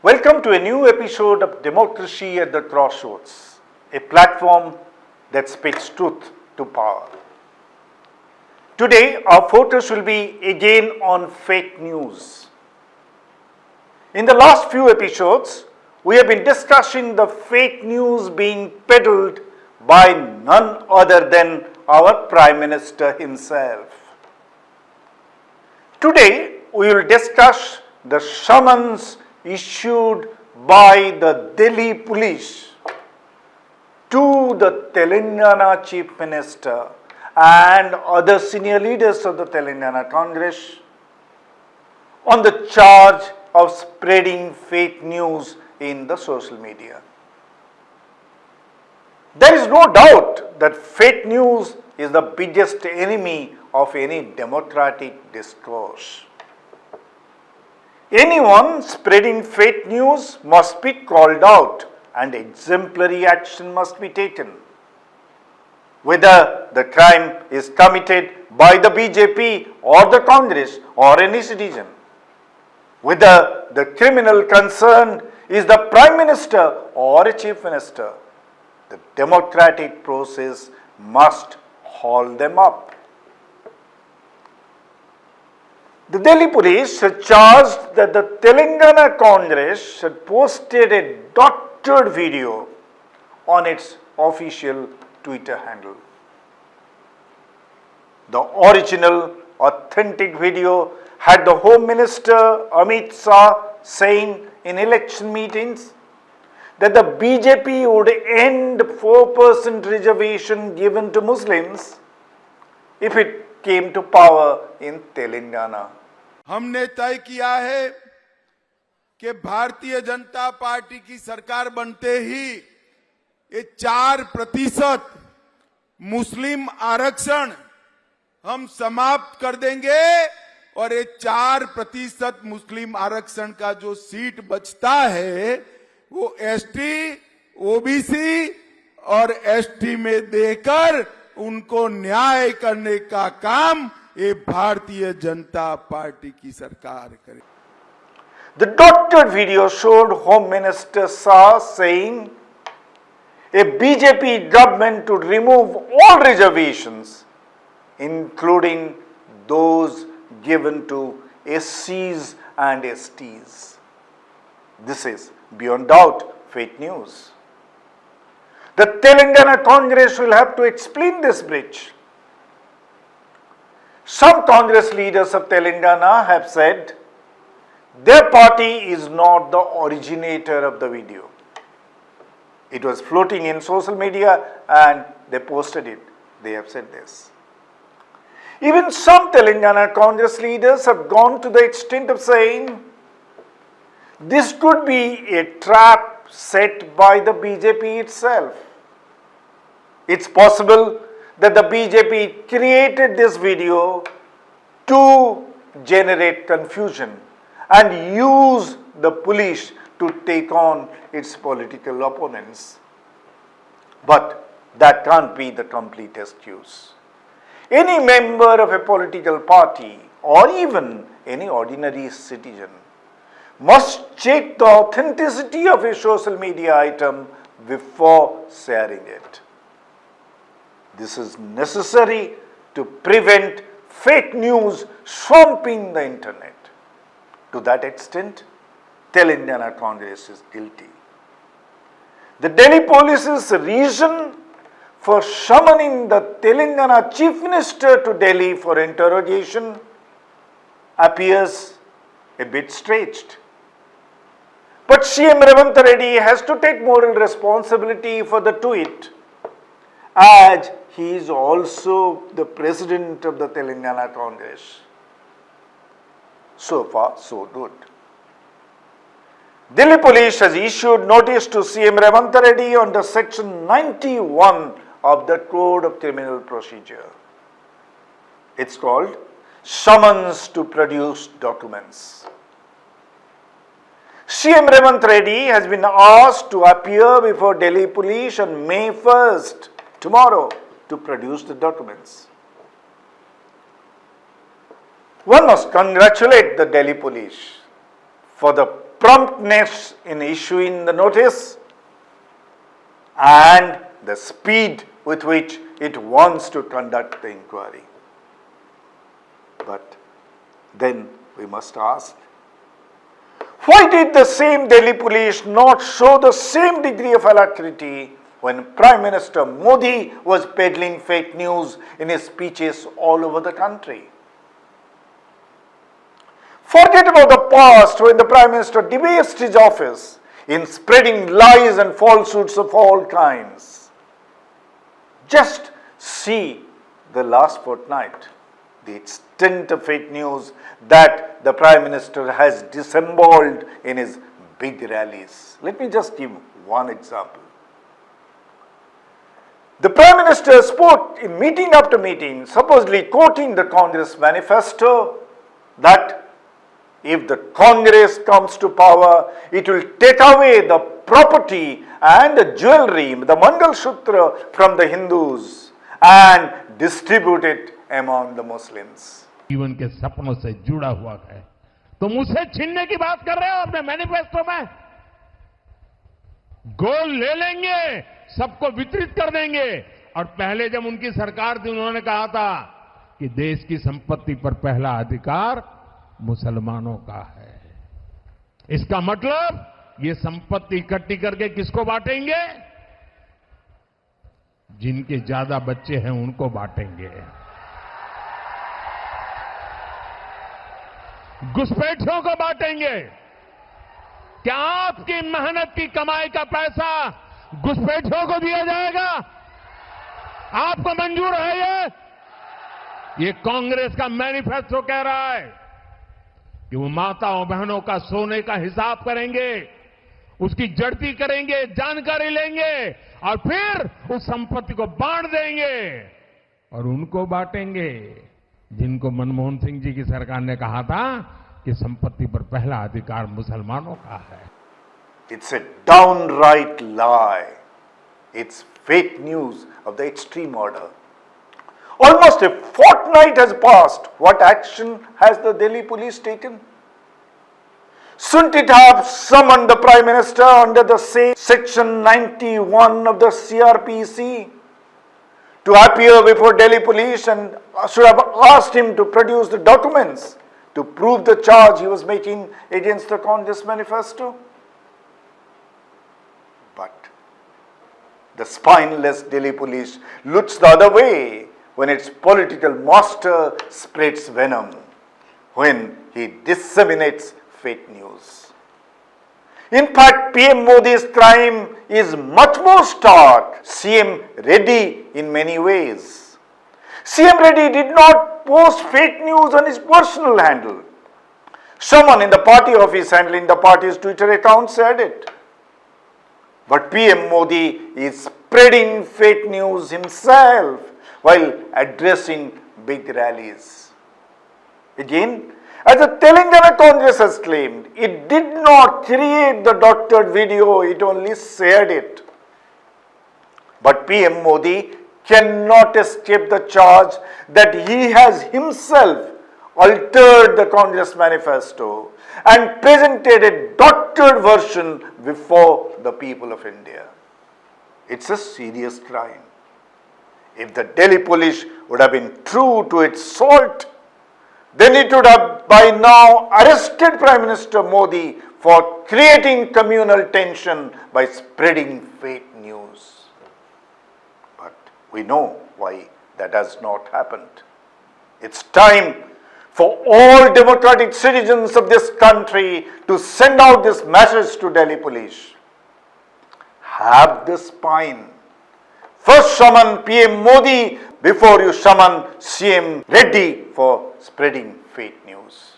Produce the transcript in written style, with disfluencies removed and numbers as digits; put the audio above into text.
Welcome to a new episode of Democracy at the Crossroads, a platform that speaks truth to power. Today, our focus will be again on fake news. In the last few episodes, we have been discussing the fake news being peddled by none other than our Prime Minister himself. Today, we will discuss the summons issued by the Delhi police to the Telangana Chief Minister and other senior leaders of the Telangana Congress on the charge of spreading fake news in the social media. There is no doubt that fake news is the biggest enemy of any democratic discourse. Anyone spreading fake news must be called out and exemplary action must be taken. Whether the crime is committed by the BJP or the Congress or any citizen, whether the criminal concerned is the Prime Minister or a Chief Minister, the democratic process must haul them up. The Delhi police had charged that the Telangana Congress had posted a doctored video on its official Twitter handle. The original, authentic video had the Home Minister Amit Shah saying in election meetings that the BJP would end 4% reservation given to Muslims if it came to power in Telangana. हमने तय किया है कि Bharatiya Janata party की सरकार बनते ही ये 4% मुस्लिम आरक्षण हम समाप्त कर देंगे और ये 4% मुस्लिम आरक्षण का जो सीट बचता है वो एसटी, ओबीसी और एसटी में देकर उनको न्याय करने का काम ये भारतीय जनता पार्टी की सरकार करे. The doctored video showed Home Minister Shah saying a BJP government to remove all reservations, including those given to SCs and STs. This is beyond doubt fake news. The Telangana Congress will have to explain this breach. Some Congress leaders of Telangana have said their party is not the originator of the video. It was floating in social media and they posted it. They have said this. Even some Telangana Congress leaders have gone to the extent of saying this could be a trap set by the BJP itself. It's possible that the BJP created this video to generate confusion and use the police to take on its political opponents. But that can't be the complete excuse. Any member of a political party or even any ordinary citizen must check the authenticity of a social media item before sharing it. This is necessary to prevent fake news swamping the internet. To that extent, Telangana Congress is guilty. The Delhi police's reason for summoning the Telangana Chief Minister to Delhi for interrogation appears a bit stretched. But CM Ravint Reddy has to take moral responsibility for the tweet, as he is also the president of the Telangana Congress. So far, so good. Delhi police has issued notice to CM Ravint Reddy under section 91 of the Code of Criminal Procedure. It's called Summons to Produce Documents. CM Revanth Reddy has been asked to appear before Delhi police on May 1st, tomorrow, to produce the documents. One must congratulate the Delhi police for the promptness in issuing the notice and the speed with which it wants to conduct the inquiry. But then we must ask, why did the same Delhi police not show the same degree of alacrity when Prime Minister Modi was peddling fake news in his speeches all over the country? Forget about the past when the Prime Minister debased his office in spreading lies and falsehoods of all kinds. Just see the last fortnight, the extent of fake news that the Prime Minister has dissembled in his big rallies. Let me just give one example. The Prime Minister spoke in meeting after meeting, supposedly quoting the Congress manifesto that if the Congress comes to power, it will take away the property and the jewelry, the Mangalsutra from the Hindus and distribute it among the Muslims. जीवन के सपनों से जुड़ा हुआ है, तुम उसे छीनने की बात कर रहे हो अपने मैनिफेस्टो में। गोल्ड ले लेंगे, सबको वितरित कर देंगे। और पहले जब उनकी सरकार थी उन्होंने कहा था कि देश की संपत्ति पर पहला अधिकार मुसलमानों का है। इसका मतलब ये संपत्ति इकट्ठी करके किसको बांटेंगे? जिनके ज्यादा बच्चे हैं उनको बांटेंगे। घुसपैठियों को बांटेंगे। क्या आपकी मेहनत की कमाई का पैसा घुसपैठियों को दिया जाएगा? आपको मंजूर है ये कांग्रेस का मैनिफेस्टो कह रहा है कि वो माताओं बहनों का सोने का हिसाब करेंगे, उसकी जड़ती करेंगे, जानकारी लेंगे और फिर उस संपत्ति को बांट देंगे। और उनको बांटेंगे जिनको मनमोहन सिंह जी की सरकार ने कहा था कि संपत्ति पर पहला अधिकार मुसलमानों का है। It's a downright lie. It's fake news of the extreme order. Almost a fortnight has passed. What action has the Delhi police taken? Shouldn't it have summoned the Prime Minister under the same Section 91 of the CRPC to appear before Delhi police and should have asked him to produce the documents to prove the charge he was making against the Congress manifesto? But the spineless Delhi police looks the other way when its political master spreads venom, when he disseminates fake news. In fact, PM Modi's crime is much more stark. CM Reddy in many ways. CM Reddy did not post fake news on his personal handle. Someone in the party office handling the party's Twitter account said it. But PM Modi is spreading fake news himself while addressing big rallies. Again, as the Telangana Congress has claimed, it did not create the doctored video, it only shared it. But PM Modi cannot escape the charge that he has himself altered the Congress manifesto and presented a doctored version before the people of India. It's a serious crime. If the Delhi police would have been true to its salt, then it would have by now arrested Prime Minister Modi for creating communal tension by spreading fake news. But we know why that has not happened. It's time for all democratic citizens of this country to send out this message to Delhi police. Have the spine. First summon PM Modi before you summon CM Reddy for spreading fake news.